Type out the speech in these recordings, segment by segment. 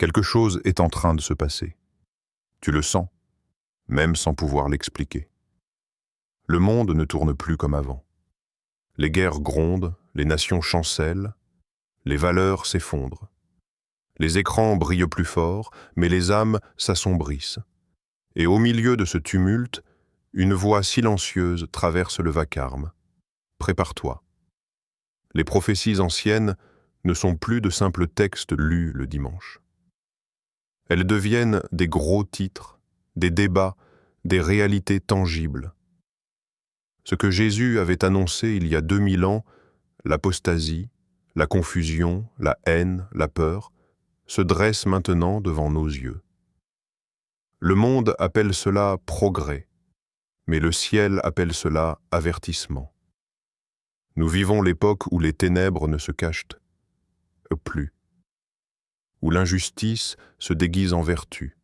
Quelque chose est en train de se passer. Tu le sens, même sans pouvoir l'expliquer. Le monde ne tourne plus comme avant. Les guerres grondent, les nations chancellent, les valeurs s'effondrent. Les écrans brillent plus fort, mais les âmes s'assombrissent. Et au milieu de ce tumulte, une voix silencieuse traverse le vacarme. Prépare-toi. Les prophéties anciennes ne sont plus de simples textes lus le dimanche. Elles deviennent des gros titres, des débats, des réalités tangibles. Ce que Jésus avait annoncé il y a 2000 ans, l'apostasie, la confusion, la haine, la peur, se dresse maintenant devant nos yeux. Le monde appelle cela progrès, mais le ciel appelle cela avertissement. Nous vivons l'époque où les ténèbres ne se cachent plus, où l'injustice se déguise en vertu,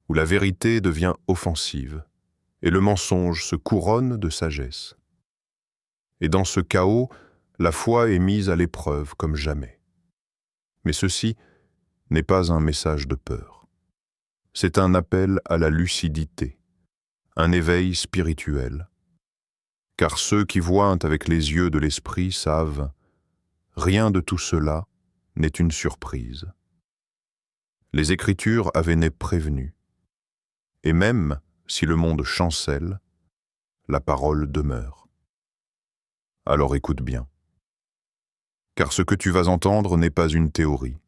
où la vérité devient offensive et le mensonge se couronne de sagesse. Et dans ce chaos, la foi est mise à l'épreuve comme jamais. Mais ceci n'est pas un message de peur. C'est un appel à la lucidité, un éveil spirituel. Car ceux qui voient avec les yeux de l'esprit savent, rien de tout cela n'est une surprise. Les Écritures avaient prévenu. Et même si le monde chancelle, la parole demeure. Alors écoute bien. Car ce que tu vas entendre n'est pas une théorie.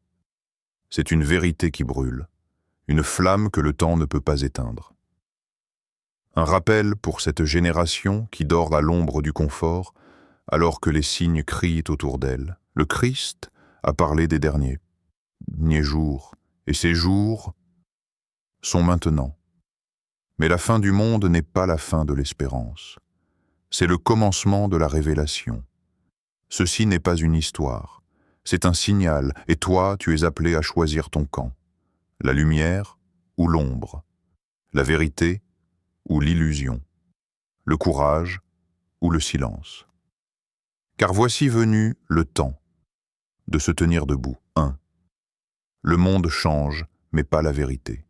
C'est une vérité qui brûle, une flamme que le temps ne peut pas éteindre. Un rappel pour cette génération qui dort à l'ombre du confort, alors que les signes crient autour d'elle. Le Christ a parlé des derniers jours, et ces jours sont maintenant. Mais la fin du monde n'est pas la fin de l'espérance. C'est le commencement de la révélation. Ceci n'est pas une histoire, c'est un signal, et toi, tu es appelé à choisir ton camp. La lumière ou l'ombre, la vérité ou l'illusion, le courage ou le silence. Car voici venu le temps de se tenir debout. 1. Le monde change, mais pas la vérité.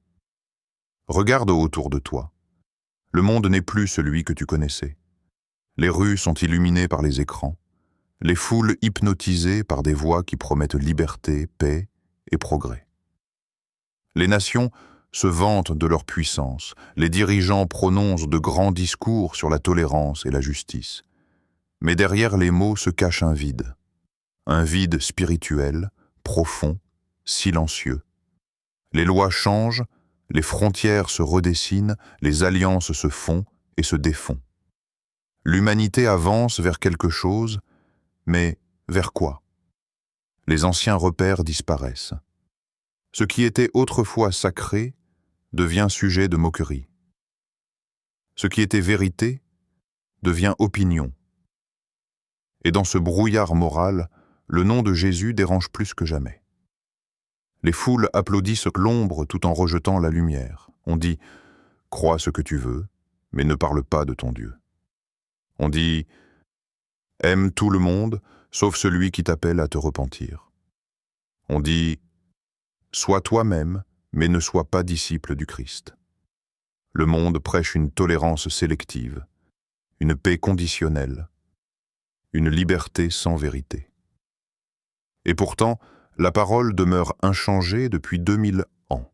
Regarde autour de toi. Le monde n'est plus celui que tu connaissais. Les rues sont illuminées par les écrans, les foules hypnotisées par des voix qui promettent liberté, paix et progrès. Les nations se vantent de leur puissance, les dirigeants prononcent de grands discours sur la tolérance et la justice. Mais derrière les mots se cache un vide spirituel, profond, silencieux. Les lois changent, les frontières se redessinent, les alliances se font et se défont. L'humanité avance vers quelque chose, mais vers quoi? Les anciens repères disparaissent. Ce qui était autrefois sacré devient sujet de moquerie. Ce qui était vérité devient opinion. Et dans ce brouillard moral, le nom de Jésus dérange plus que jamais. Les foules applaudissent l'ombre tout en rejetant la lumière. On dit « Crois ce que tu veux, mais ne parle pas de ton Dieu ». On dit « Aime tout le monde, sauf celui qui t'appelle à te repentir ». On dit « Sois toi-même, mais ne sois pas disciple du Christ ». Le monde prêche une tolérance sélective, une paix conditionnelle, une liberté sans vérité. Et pourtant, la parole demeure inchangée depuis 2000 ans.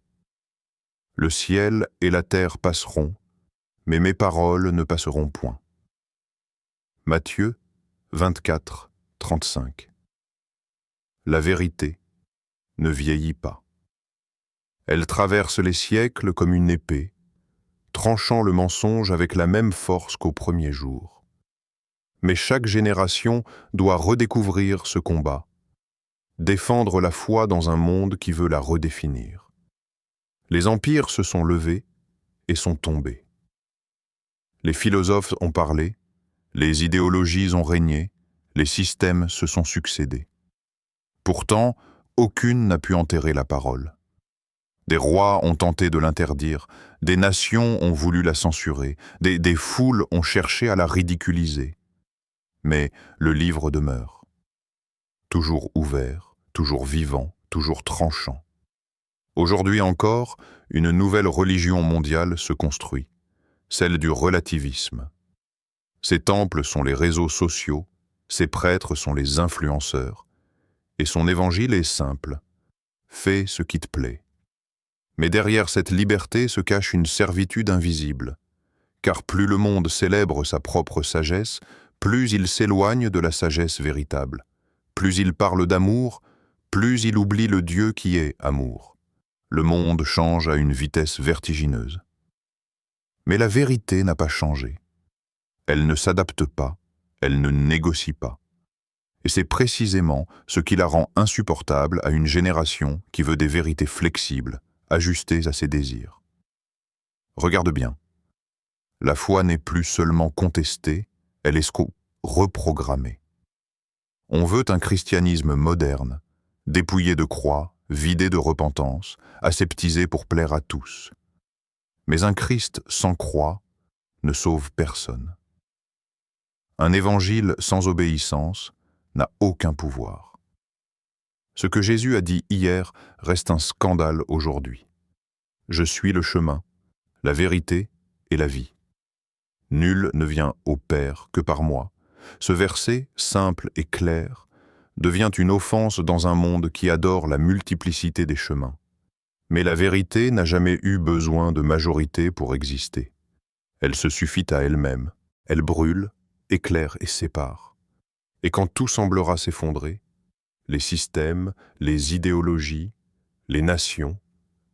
Le ciel et la terre passeront, mais mes paroles ne passeront point. Matthieu 24, 35. La vérité ne vieillit pas. Elle traverse les siècles comme une épée, tranchant le mensonge avec la même force qu'au premier jour. Mais chaque génération doit redécouvrir ce combat, défendre la foi dans un monde qui veut la redéfinir. Les empires se sont levés et sont tombés. Les philosophes ont parlé, les idéologies ont régné, les systèmes se sont succédés. Pourtant, aucune n'a pu enterrer la parole. Des rois ont tenté de l'interdire, des nations ont voulu la censurer, des foules ont cherché à la ridiculiser. Mais le livre demeure, toujours ouvert, toujours vivant, toujours tranchant. Aujourd'hui encore, une nouvelle religion mondiale se construit, celle du relativisme. Ses temples sont les réseaux sociaux, ses prêtres sont les influenceurs, et son évangile est simple: fais ce qui te plaît. Mais derrière cette liberté se cache une servitude invisible, car plus le monde célèbre sa propre sagesse, plus il s'éloigne de la sagesse véritable. Plus il parle d'amour, plus il oublie le Dieu qui est amour. Le monde change à une vitesse vertigineuse. Mais la vérité n'a pas changé. Elle ne s'adapte pas, elle ne négocie pas. Et c'est précisément ce qui la rend insupportable à une génération qui veut des vérités flexibles, ajustées à ses désirs. Regarde bien. La foi n'est plus seulement contestée, elle est reprogrammée. On veut un christianisme moderne, dépouillé de croix, vidé de repentance, aseptisé pour plaire à tous. Mais un Christ sans croix ne sauve personne. Un évangile sans obéissance n'a aucun pouvoir. Ce que Jésus a dit hier reste un scandale aujourd'hui. Je suis le chemin, la vérité et la vie. Nul ne vient au Père que par moi. Ce verset, simple et clair, devient une offense dans un monde qui adore la multiplicité des chemins. Mais la vérité n'a jamais eu besoin de majorité pour exister. Elle se suffit à elle-même. Elle brûle, éclaire et sépare. Et quand tout semblera s'effondrer, les systèmes, les idéologies, les nations,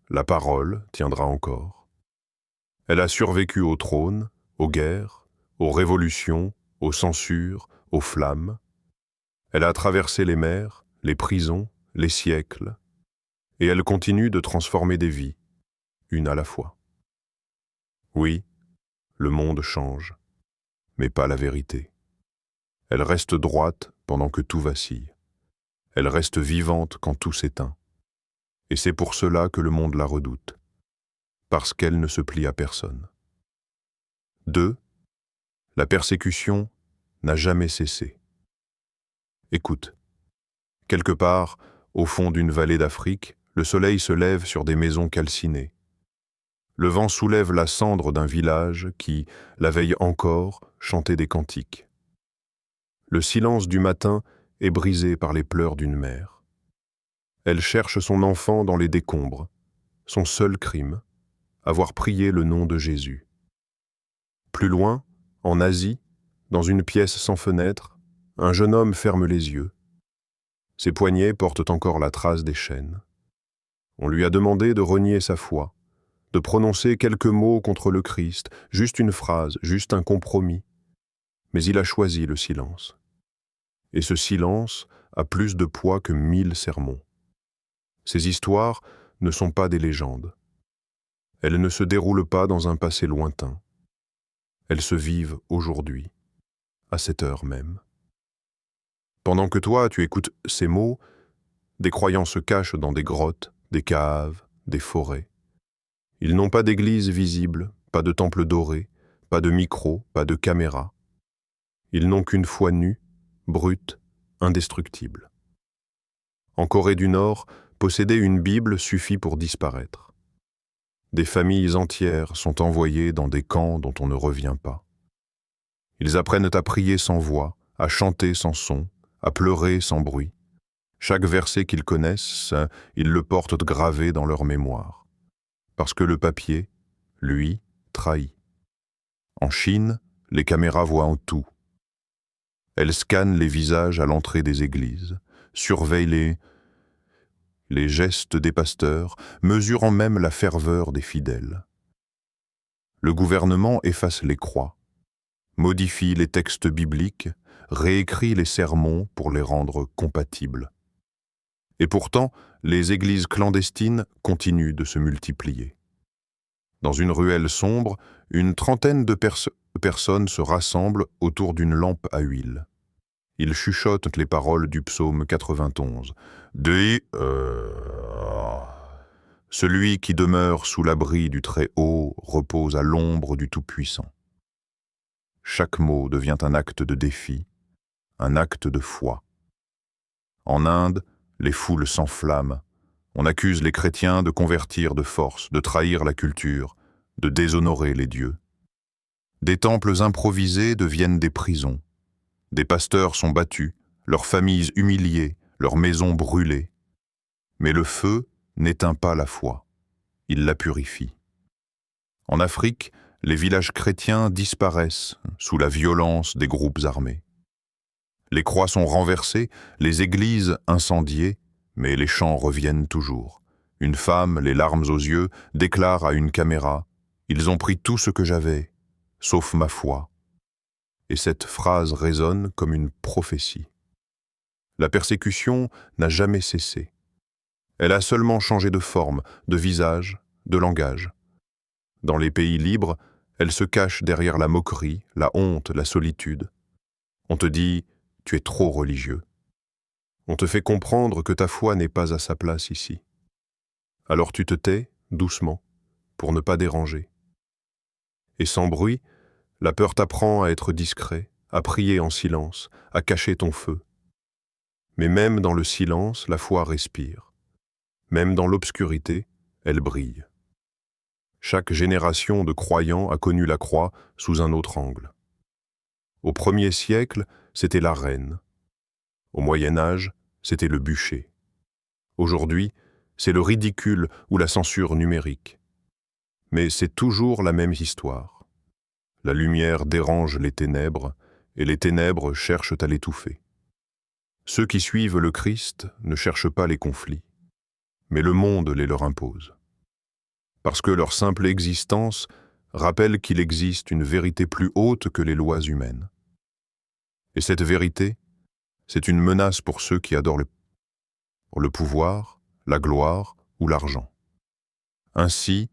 la parole tiendra encore. Elle a survécu au trône, aux guerres, aux révolutions, aux censures, aux flammes. Elle a traversé les mers, les prisons, les siècles, et elle continue de transformer des vies, une à la fois. Oui, le monde change, mais pas la vérité. Elle reste droite pendant que tout vacille. Elle reste vivante quand tout s'éteint. Et c'est pour cela que le monde la redoute, parce qu'elle ne se plie à personne. 2. La persécution n'a jamais cessé. Écoute, quelque part, au fond d'une vallée d'Afrique, le soleil se lève sur des maisons calcinées. Le vent soulève la cendre d'un village qui, la veille encore, chantait des cantiques. Le silence du matin est brisé par les pleurs d'une mère. Elle cherche son enfant dans les décombres, son seul crime, avoir prié le nom de Jésus. Plus loin, en Asie, dans une pièce sans fenêtre, un jeune homme ferme les yeux. Ses poignets portent encore la trace des chaînes. On lui a demandé de renier sa foi, de prononcer quelques mots contre le Christ, juste une phrase, juste un compromis. Mais il a choisi le silence. Et ce silence a plus de poids que 1000 sermons. Ces histoires ne sont pas des légendes. Elles ne se déroulent pas dans un passé lointain. Elles se vivent aujourd'hui, à cette heure même. Pendant que toi, tu écoutes ces mots, des croyants se cachent dans des grottes, des caves, des forêts. Ils n'ont pas d'église visible, pas de temple doré, pas de micro, pas de caméra. Ils n'ont qu'une foi nue, brute, indestructible. En Corée du Nord, posséder une Bible suffit pour disparaître. Des familles entières sont envoyées dans des camps dont on ne revient pas. Ils apprennent à prier sans voix, à chanter sans son, à pleurer sans bruit. Chaque verset qu'ils connaissent, ils le portent gravé dans leur mémoire. Parce que le papier, lui, trahit. En Chine, les caméras voient en tout. Elles scannent les visages à l'entrée des églises, surveillent les gestes des pasteurs, mesurant même la ferveur des fidèles. Le gouvernement efface les croix, modifie les textes bibliques, réécrit les sermons pour les rendre compatibles. Et pourtant, les églises clandestines continuent de se multiplier. Dans une ruelle sombre, une trentaine de personnes se rassemblent autour d'une lampe à huile. Ils chuchotent les paroles du psaume 91. Celui qui demeure sous l'abri du Très-Haut repose à l'ombre du Tout-Puissant. Chaque mot devient un acte de défi, un acte de foi. En Inde, les foules s'enflamment, On accuse les chrétiens de convertir de force, de trahir la culture, de déshonorer les dieux. Des temples improvisés deviennent des prisons. Des pasteurs sont battus, leurs familles humiliées, leurs maisons brûlées. Mais le feu n'éteint pas la foi, il la purifie. En Afrique, les villages chrétiens disparaissent sous la violence des groupes armés. Les croix sont renversées, les églises incendiées, mais les chants reviennent toujours. Une femme, les larmes aux yeux, déclare à une caméra « Ils ont pris tout ce que j'avais, sauf ma foi ». Et cette phrase résonne comme une prophétie. La persécution n'a jamais cessé. Elle a seulement changé de forme, de visage, de langage. Dans les pays libres, elle se cache derrière la moquerie, la honte, la solitude. On te dit « tu es trop religieux ». On te fait comprendre que ta foi n'est pas à sa place ici. Alors tu te tais, doucement, pour ne pas déranger. Et sans bruit, la peur t'apprend à être discret, à prier en silence, à cacher ton feu. Mais même dans le silence, la foi respire. Même dans l'obscurité, elle brille. Chaque génération de croyants a connu la croix sous un autre angle. Au 1er siècle, c'était la reine. Au Moyen Âge, c'était le bûcher. Aujourd'hui, c'est le ridicule ou la censure numérique. Mais c'est toujours la même histoire. La lumière dérange les ténèbres, et les ténèbres cherchent à l'étouffer. Ceux qui suivent le Christ ne cherchent pas les conflits, mais le monde les leur impose. Parce que leur simple existence rappelle qu'il existe une vérité plus haute que les lois humaines. Et cette vérité, c'est une menace pour ceux qui adorent le pouvoir, la gloire ou l'argent. Ainsi,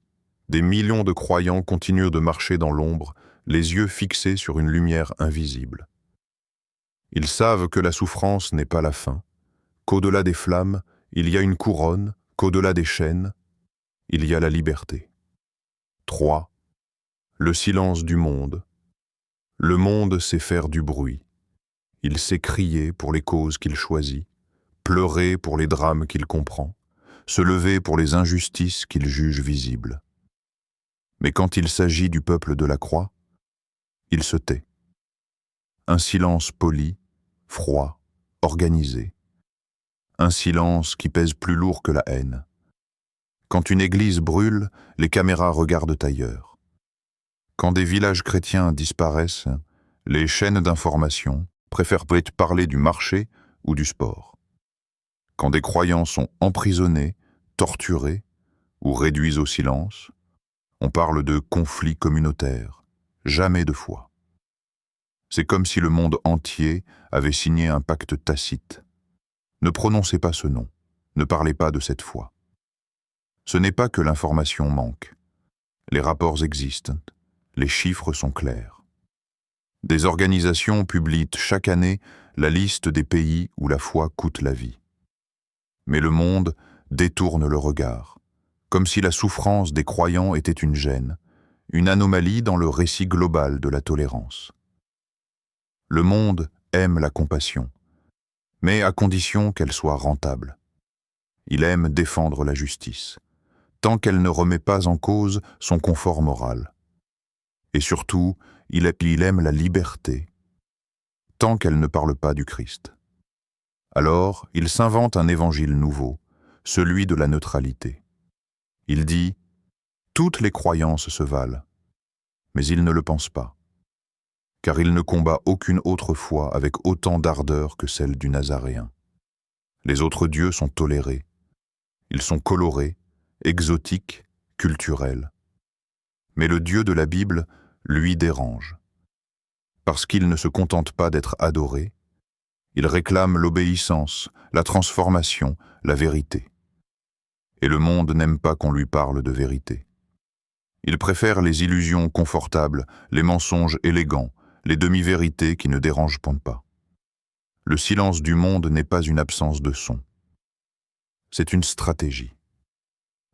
des millions de croyants continuent de marcher dans l'ombre, les yeux fixés sur une lumière invisible. Ils savent que la souffrance n'est pas la fin, qu'au-delà des flammes, il y a une couronne, qu'au-delà des chaînes, il y a la liberté. 3. Le silence du monde. Le monde sait faire du bruit. Il sait crier pour les causes qu'il choisit, pleurer pour les drames qu'il comprend, se lever pour les injustices qu'il juge visibles. Mais quand il s'agit du peuple de la croix, il se tait. Un silence poli, froid, organisé. Un silence qui pèse plus lourd que la haine. Quand une église brûle, les caméras regardent ailleurs. Quand des villages chrétiens disparaissent, les chaînes d'information préfèrent parler du marché ou du sport. Quand des croyants sont emprisonnés, torturés ou réduits au silence, on parle de conflits communautaires, jamais de foi. C'est comme si le monde entier avait signé un pacte tacite. Ne prononcez pas ce nom, ne parlez pas de cette foi. Ce n'est pas que l'information manque. Les rapports existent, les chiffres sont clairs. Des organisations publient chaque année la liste des pays où la foi coûte la vie. Mais le monde détourne le regard, comme si la souffrance des croyants était une gêne, une anomalie dans le récit global de la tolérance. Le monde aime la compassion, mais à condition qu'elle soit rentable. Il aime défendre la justice, tant qu'elle ne remet pas en cause son confort moral. Et surtout, il aime la liberté, tant qu'elle ne parle pas du Christ. Alors, il s'invente un évangile nouveau, celui de la neutralité. Il dit « Toutes les croyances se valent », mais il ne le pense pas, car il ne combat aucune autre foi avec autant d'ardeur que celle du Nazaréen. Les autres dieux sont tolérés, ils sont colorés, exotiques, culturels. Mais le Dieu de la Bible, lui, dérange. Parce qu'il ne se contente pas d'être adoré, il réclame l'obéissance, la transformation, la vérité. Et le monde n'aime pas qu'on lui parle de vérité. Il préfère les illusions confortables, les mensonges élégants, les demi-vérités qui ne dérangent pas. Le silence du monde n'est pas une absence de son. C'est une stratégie.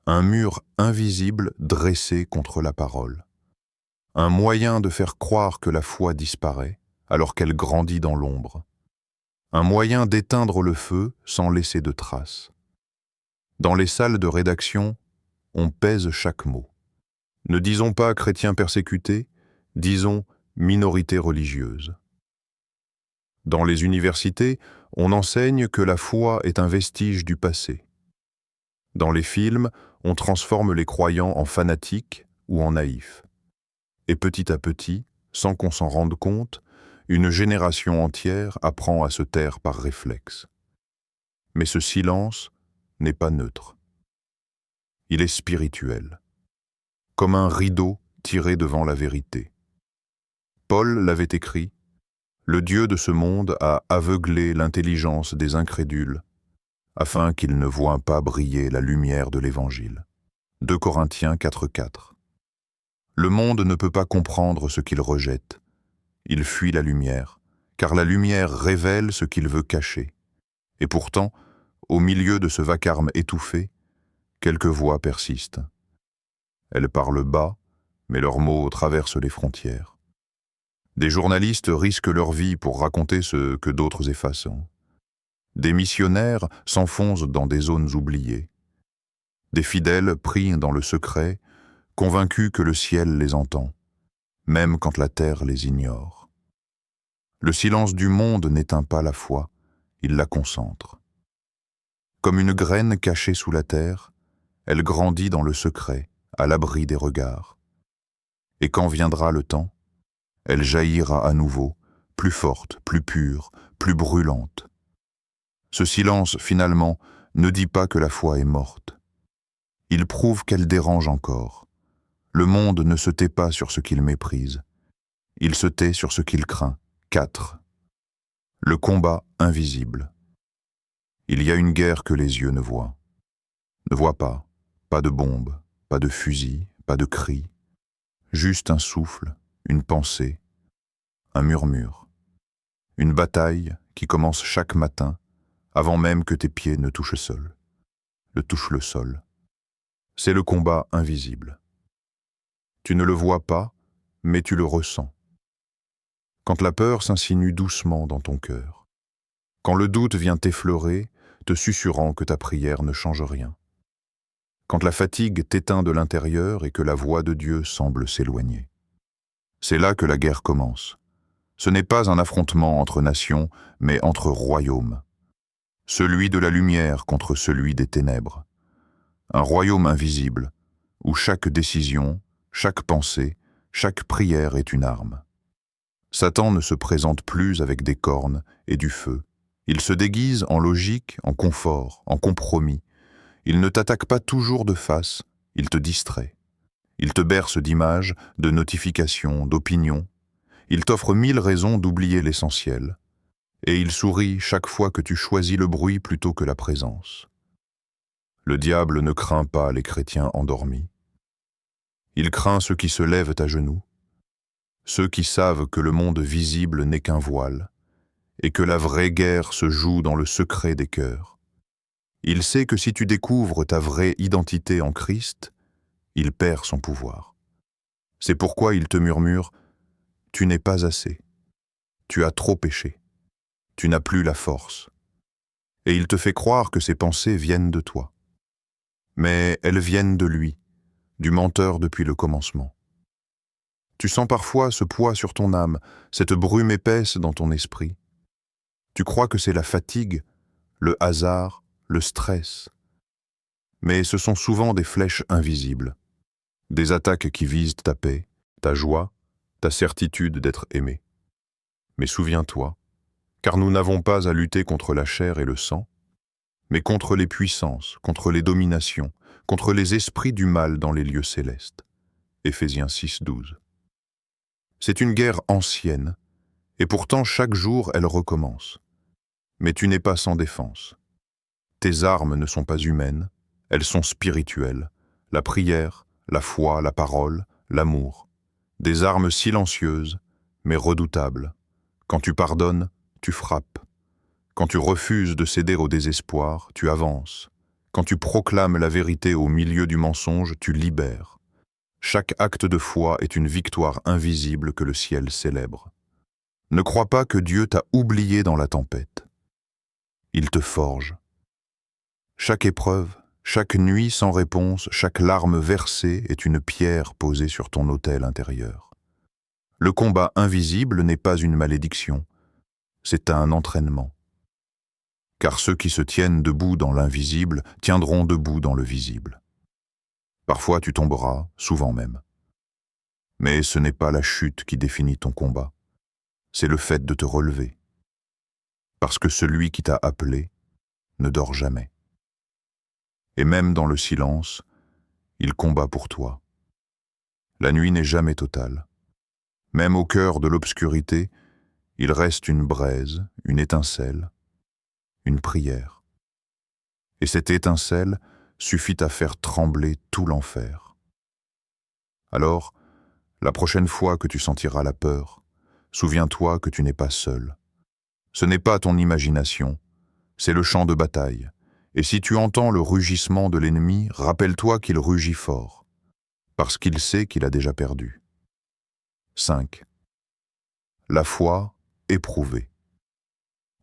Un mur invisible dressé contre la parole. Un moyen de faire croire que la foi disparaît alors qu'elle grandit dans l'ombre. Un moyen d'éteindre le feu sans laisser de traces. Dans les salles de rédaction, on pèse chaque mot. Ne disons pas chrétiens persécutés, disons minorité religieuse. Dans les universités, on enseigne que la foi est un vestige du passé. Dans les films, on transforme les croyants en fanatiques ou en naïfs. Et petit à petit, sans qu'on s'en rende compte, une génération entière apprend à se taire par réflexe. Mais ce silence n'est pas neutre. Il est spirituel, comme un rideau tiré devant la vérité. Paul l'avait écrit, « Le Dieu de ce monde a aveuglé l'intelligence des incrédules, afin qu'ils ne voient pas briller la lumière de l'Évangile. » 2 Corinthiens 4,4. Le monde ne peut pas comprendre ce qu'il rejette. Il fuit la lumière, car la lumière révèle ce qu'il veut cacher. Et pourtant, au milieu de ce vacarme étouffé, quelques voix persistent. Elles parlent bas, mais leurs mots traversent les frontières. Des journalistes risquent leur vie pour raconter ce que d'autres effacent. Des missionnaires s'enfoncent dans des zones oubliées. Des fidèles prient dans le secret, convaincus que le ciel les entend, même quand la terre les ignore. Le silence du monde n'éteint pas la foi, il la concentre. Comme une graine cachée sous la terre, elle grandit dans le secret, à l'abri des regards. Et quand viendra le temps, elle jaillira à nouveau, plus forte, plus pure, plus brûlante. Ce silence, finalement, ne dit pas que la foi est morte. Il prouve qu'elle dérange encore. Le monde ne se tait pas sur ce qu'il méprise. Il se tait sur ce qu'il craint. 4. Le combat invisible. Il y a une guerre que les yeux ne voient. Ne voient pas. Pas de bombes, pas de fusils, pas de cris. Juste un souffle, une pensée, un murmure. Une bataille qui commence chaque matin, avant même que tes pieds ne touchent le sol. C'est le combat invisible. Tu ne le vois pas, mais tu le ressens. Quand la peur s'insinue doucement dans ton cœur. Quand le doute vient t'effleurer, te susurrant que ta prière ne change rien. Quand la fatigue t'éteint de l'intérieur et que la voix de Dieu semble s'éloigner. C'est là que la guerre commence. Ce n'est pas un affrontement entre nations, mais entre royaumes. Celui de la lumière contre celui des ténèbres. Un royaume invisible, où chaque décision, chaque pensée, chaque prière est une arme. Satan ne se présente plus avec des cornes et du feu. Il se déguise en logique, en confort, en compromis. Il ne t'attaque pas toujours de face, il te distrait. Il te berce d'images, de notifications, d'opinions. Il t'offre 1000 raisons d'oublier l'essentiel. Et il sourit chaque fois que tu choisis le bruit plutôt que la présence. Le diable ne craint pas les chrétiens endormis. Il craint ceux qui se lèvent à genoux, ceux qui savent que le monde visible n'est qu'un voile, et que la vraie guerre se joue dans le secret des cœurs. Il sait que si tu découvres ta vraie identité en Christ, il perd son pouvoir. C'est pourquoi il te murmure « Tu n'es pas assez, tu as trop péché, tu n'as plus la force ». Et il te fait croire que ces pensées viennent de toi. Mais elles viennent de lui, du menteur depuis le commencement. Tu sens parfois ce poids sur ton âme, cette brume épaisse dans ton esprit. Tu crois que c'est la fatigue, le hasard, le stress. Mais ce sont souvent des flèches invisibles, des attaques qui visent ta paix, ta joie, ta certitude d'être aimé. Mais souviens-toi, car nous n'avons pas à lutter contre la chair et le sang, mais contre les puissances, contre les dominations, contre les esprits du mal dans les lieux célestes. Éphésiens 6,12. C'est une guerre ancienne, et pourtant chaque jour elle recommence. Mais tu n'es pas sans défense. Tes armes ne sont pas humaines, elles sont spirituelles. La prière, la foi, la parole, l'amour. Des armes silencieuses, mais redoutables. Quand tu pardonnes, tu frappes. Quand tu refuses de céder au désespoir, tu avances. Quand tu proclames la vérité au milieu du mensonge, tu libères. Chaque acte de foi est une victoire invisible que le ciel célèbre. Ne crois pas que Dieu t'a oublié dans la tempête. Il te forge. Chaque épreuve, Chaque nuit sans réponse, chaque larme versée est une pierre posée sur ton autel intérieur. Le combat invisible n'est pas une malédiction, c'est un entraînement. Car ceux qui se tiennent debout dans l'invisible tiendront debout dans le visible. Parfois tu tomberas, souvent même. Mais ce n'est pas la chute qui définit ton combat, c'est le fait de te relever. Parce que celui qui t'a appelé ne dort jamais. Et même dans le silence, il combat pour toi. La nuit n'est jamais totale. Même au cœur de l'obscurité, il reste une braise, une étincelle, une prière. Et cette étincelle suffit à faire trembler tout l'enfer. Alors, la prochaine fois que tu sentiras la peur, souviens-toi que tu n'es pas seul. Ce n'est pas ton imagination, c'est le champ de bataille. Et si tu entends le rugissement de l'ennemi, rappelle-toi qu'il rugit fort, parce qu'il sait qu'il a déjà perdu. 5. La foi éprouvée.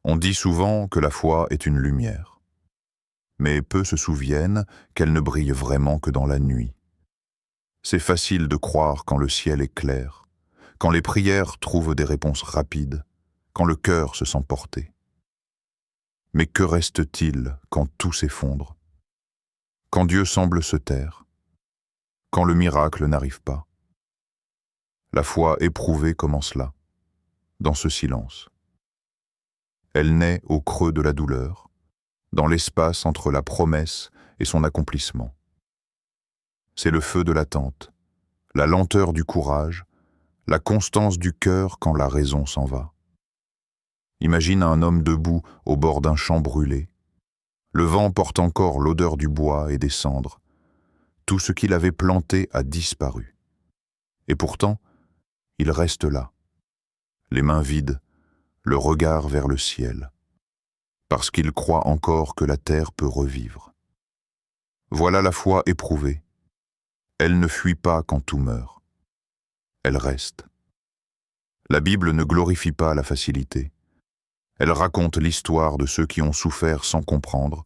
On dit souvent que la foi est une lumière, mais peu se souviennent qu'elle ne brille vraiment que dans la nuit. C'est facile de croire quand le ciel est clair, quand les prières trouvent des réponses rapides, quand le cœur se sent porté. Mais que reste-t-il quand tout s'effondre? Quand Dieu semble se taire? Quand le miracle n'arrive pas? La foi éprouvée commence là, dans ce silence. Elle naît au creux de la douleur, dans l'espace entre la promesse et son accomplissement. C'est le feu de l'attente, la lenteur du courage, la constance du cœur quand la raison s'en va. Imagine un homme debout au bord d'un champ brûlé. Le vent porte encore l'odeur du bois et des cendres. Tout ce qu'il avait planté a disparu. Et pourtant, il reste là, les mains vides, le regard vers le ciel, parce qu'il croit encore que la terre peut revivre. Voilà la foi éprouvée. Elle ne fuit pas quand tout meurt. Elle reste. La Bible ne glorifie pas la facilité. Elle raconte l'histoire de ceux qui ont souffert sans comprendre,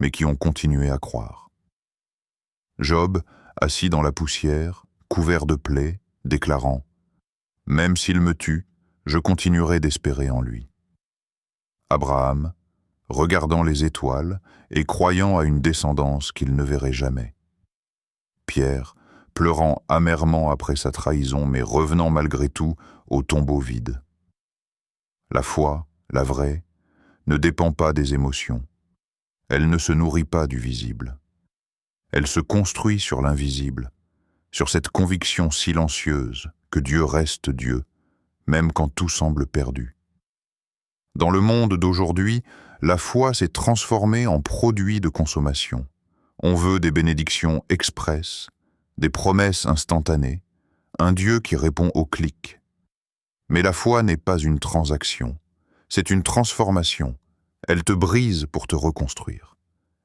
mais qui ont continué à croire. Job, assis dans la poussière, couvert de plaies, déclarant « Même s'il me tue, je continuerai d'espérer en lui. » Abraham, regardant les étoiles et croyant à une descendance qu'il ne verrait jamais. Pierre, pleurant amèrement après sa trahison, mais revenant malgré tout au tombeau vide. La foi, la vraie, ne dépend pas des émotions. Elle ne se nourrit pas du visible. Elle se construit sur l'invisible, sur cette conviction silencieuse que Dieu reste Dieu, même quand tout semble perdu. Dans le monde d'aujourd'hui, la foi s'est transformée en produit de consommation. On veut des bénédictions expresses, des promesses instantanées, un Dieu qui répond au clic. Mais la foi n'est pas une transaction, c'est une transformation. Elle te brise pour te reconstruire.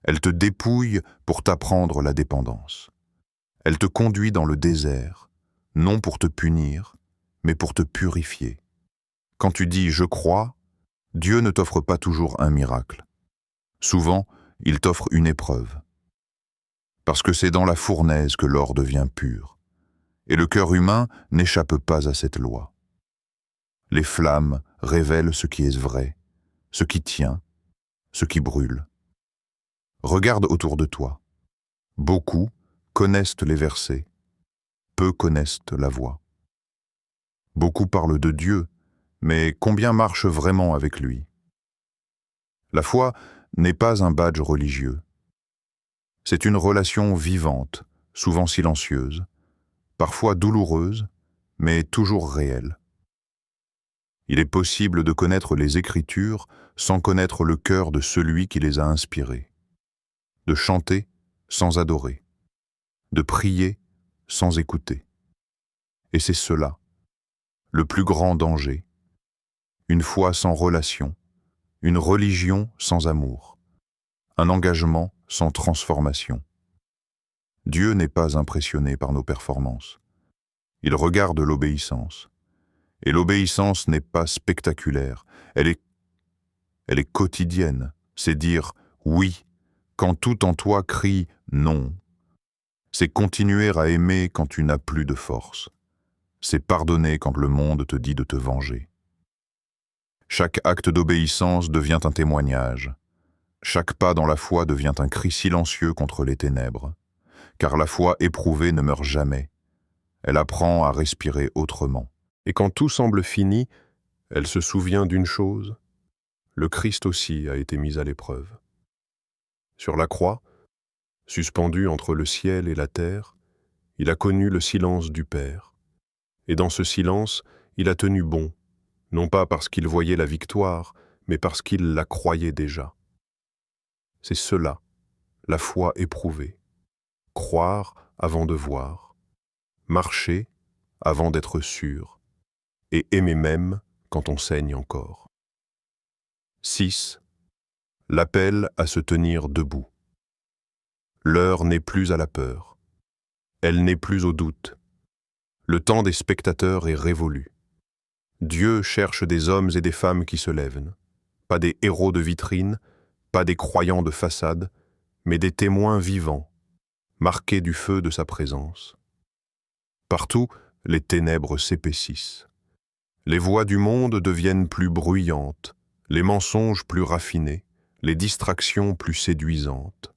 Elle te dépouille pour t'apprendre la dépendance. Elle te conduit dans le désert, non pour te punir, mais pour te purifier. Quand tu dis « je crois », Dieu ne t'offre pas toujours un miracle. Souvent, il t'offre une épreuve. Parce que c'est dans la fournaise que l'or devient pur. Et le cœur humain n'échappe pas à cette loi. Les flammes révèlent ce qui est vrai, ce qui tient, ce qui brûle. Regarde autour de toi. Beaucoup connaissent les versets, peu connaissent la voix. Beaucoup parlent de Dieu, mais combien marchent vraiment avec lui? La foi n'est pas un badge religieux. C'est une relation vivante, souvent silencieuse, parfois douloureuse, mais toujours réelle. Il est possible de connaître les Écritures sans connaître le cœur de celui qui les a inspirées, de chanter sans adorer, de prier sans écouter. Et c'est cela, le plus grand danger, une foi sans relation, une religion sans amour, un engagement sans transformation. Dieu n'est pas impressionné par nos performances. Il regarde l'obéissance. Et l'obéissance n'est pas spectaculaire, elle est quotidienne. C'est dire « oui » quand tout en toi crie « non ». C'est continuer à aimer quand tu n'as plus de force. C'est pardonner quand le monde te dit de te venger. Chaque acte d'obéissance devient un témoignage. Chaque pas dans la foi devient un cri silencieux contre les ténèbres. Car la foi éprouvée ne meurt jamais. Elle apprend à respirer autrement. Et quand tout semble fini, elle se souvient d'une chose. Le Christ aussi a été mis à l'épreuve. Sur la croix, suspendu entre le ciel et la terre, il a connu le silence du Père. Et dans ce silence, il a tenu bon, non pas parce qu'il voyait la victoire, mais parce qu'il la croyait déjà. C'est cela, la foi éprouvée. Croire avant de voir, marcher avant d'être sûr, et aimer même quand on saigne encore. 6. L'appel à se tenir debout. L'heure n'est plus à la peur. Elle n'est plus au doute. Le temps des spectateurs est révolu. Dieu cherche des hommes et des femmes qui se lèvent, pas des héros de vitrine, pas des croyants de façade, mais des témoins vivants, marqués du feu de sa présence. Partout, les ténèbres s'épaississent. Les voix du monde deviennent plus bruyantes, les mensonges plus raffinés, les distractions plus séduisantes.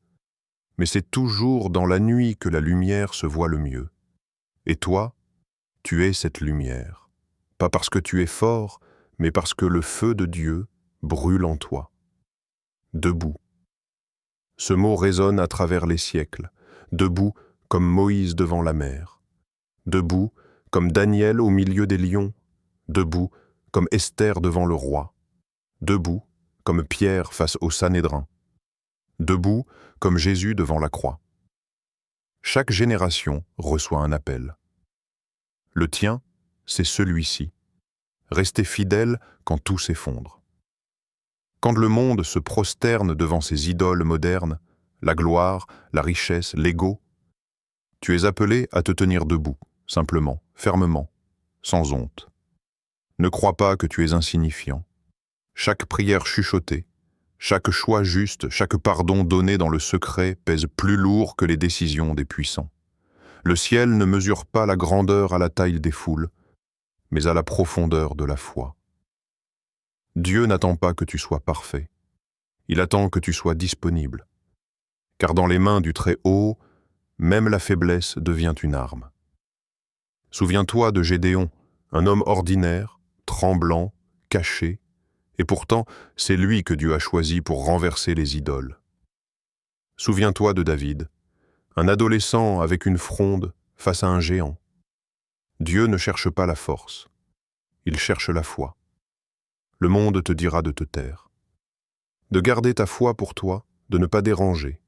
Mais c'est toujours dans la nuit que la lumière se voit le mieux. Et toi, tu es cette lumière. Pas parce que tu es fort, mais parce que le feu de Dieu brûle en toi. Debout. Ce mot résonne à travers les siècles. Debout comme Moïse devant la mer. Debout comme Daniel au milieu des lions. Debout comme Esther devant le roi. Debout comme Pierre face au Sanhédrin. Debout comme Jésus devant la croix. Chaque génération reçoit un appel. Le tien, c'est celui-ci. Rester fidèle quand tout s'effondre. Quand le monde se prosterne devant ses idoles modernes, la gloire, la richesse, l'ego, tu es appelé à te tenir debout, simplement, fermement, sans honte. Ne crois pas que tu es insignifiant. Chaque prière chuchotée, chaque choix juste, chaque pardon donné dans le secret pèse plus lourd que les décisions des puissants. Le ciel ne mesure pas la grandeur à la taille des foules, mais à la profondeur de la foi. Dieu n'attend pas que tu sois parfait. Il attend que tu sois disponible. Car dans les mains du Très-Haut, même la faiblesse devient une arme. Souviens-toi de Gédéon, un homme ordinaire, tremblant, caché, et pourtant c'est lui que Dieu a choisi pour renverser les idoles. Souviens-toi de David, un adolescent avec une fronde face à un géant. Dieu ne cherche pas la force, il cherche la foi. Le monde te dira de te taire, de garder ta foi pour toi, de ne pas déranger.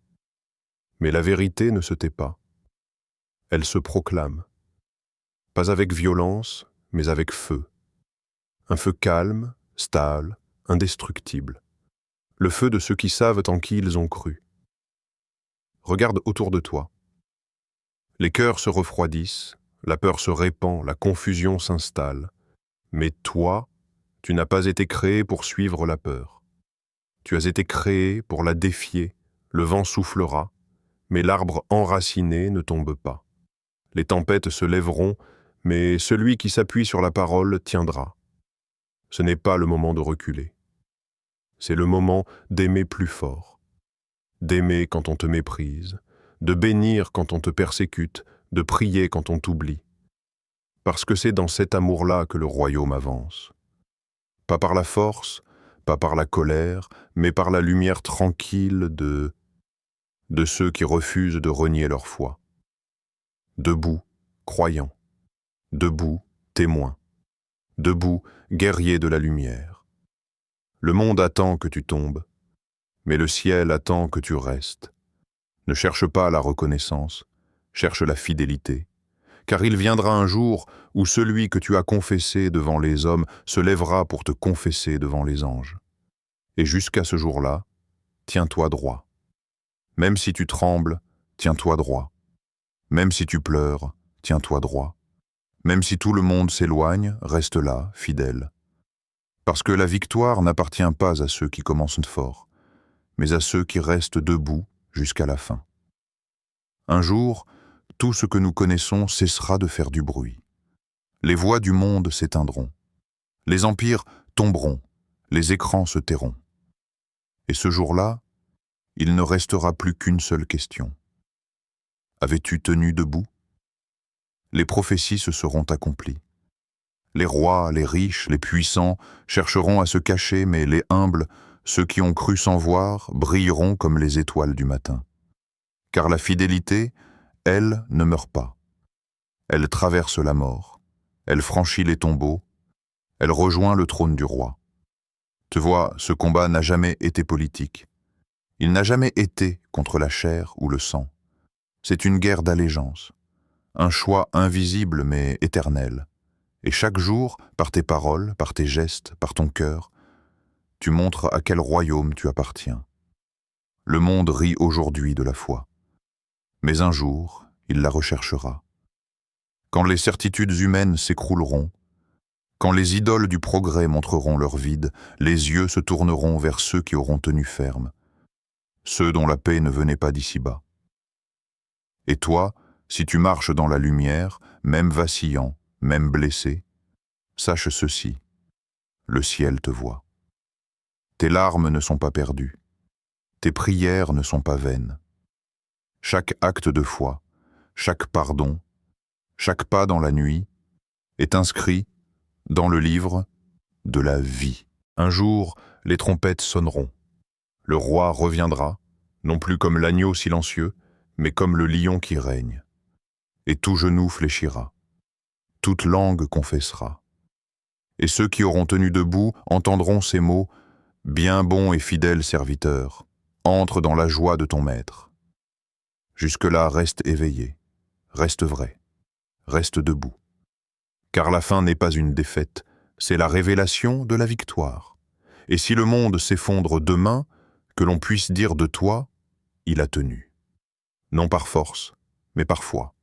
Mais la vérité ne se tait pas. Elle se proclame, pas avec violence, mais avec feu. Un feu calme, stable, indestructible. Le feu de ceux qui savent en qui ils ont cru. Regarde autour de toi. Les cœurs se refroidissent, la peur se répand, la confusion s'installe. Mais toi, tu n'as pas été créé pour suivre la peur. Tu as été créé pour la défier, le vent soufflera, mais l'arbre enraciné ne tombe pas. Les tempêtes se lèveront, mais celui qui s'appuie sur la parole tiendra. Ce n'est pas le moment de reculer. C'est le moment d'aimer plus fort. D'aimer quand on te méprise, de bénir quand on te persécute, de prier quand on t'oublie. Parce que c'est dans cet amour-là que le royaume avance. Pas par la force, pas par la colère, mais par la lumière tranquille de ceux qui refusent de renier leur foi. Debout, croyant. Debout, témoin. Debout, guerrier de la lumière. Le monde attend que tu tombes, mais le ciel attend que tu restes. Ne cherche pas la reconnaissance, cherche la fidélité. Car il viendra un jour où celui que tu as confessé devant les hommes se lèvera pour te confesser devant les anges. Et jusqu'à ce jour-là, tiens-toi droit. Même si tu trembles, tiens-toi droit. Même si tu pleures, tiens-toi droit. Même si tout le monde s'éloigne, reste là, fidèle. Parce que la victoire n'appartient pas à ceux qui commencent fort, mais à ceux qui restent debout jusqu'à la fin. Un jour, tout ce que nous connaissons cessera de faire du bruit. Les voix du monde s'éteindront. Les empires tomberont. Les écrans se tairont. Et ce jour-là, il ne restera plus qu'une seule question. Avais-tu tenu debout? Les prophéties se seront accomplies. Les rois, les riches, les puissants chercheront à se cacher, mais les humbles, ceux qui ont cru sans voir, brilleront comme les étoiles du matin. Car la fidélité, elle, ne meurt pas. Elle traverse la mort, elle franchit les tombeaux, elle rejoint le trône du roi. Tu vois, ce combat n'a jamais été politique. Il n'a jamais été contre la chair ou le sang. C'est une guerre d'allégeance, un choix invisible mais éternel. Et chaque jour, par tes paroles, par tes gestes, par ton cœur, tu montres à quel royaume tu appartiens. Le monde rit aujourd'hui de la foi. Mais un jour, il la recherchera. Quand les certitudes humaines s'écrouleront, quand les idoles du progrès montreront leur vide, les yeux se tourneront vers ceux qui auront tenu ferme, ceux dont la paix ne venait pas d'ici-bas. Et toi, si tu marches dans la lumière, même vacillant, même blessé, sache ceci, le ciel te voit. Tes larmes ne sont pas perdues, tes prières ne sont pas vaines. Chaque acte de foi, chaque pardon, chaque pas dans la nuit est inscrit dans le livre de la vie. Un jour, les trompettes sonneront. Le roi reviendra, non plus comme l'agneau silencieux, mais comme le lion qui règne. Et tout genou fléchira, toute langue confessera. Et ceux qui auront tenu debout entendront ces mots: « Bien bon et fidèle serviteur, entre dans la joie de ton maître. » Jusque-là, reste éveillé, reste vrai, reste debout. Car la fin n'est pas une défaite, c'est la révélation de la victoire. Et si le monde s'effondre demain, que l'on puisse dire de toi, il a tenu. Non par force, mais par foi.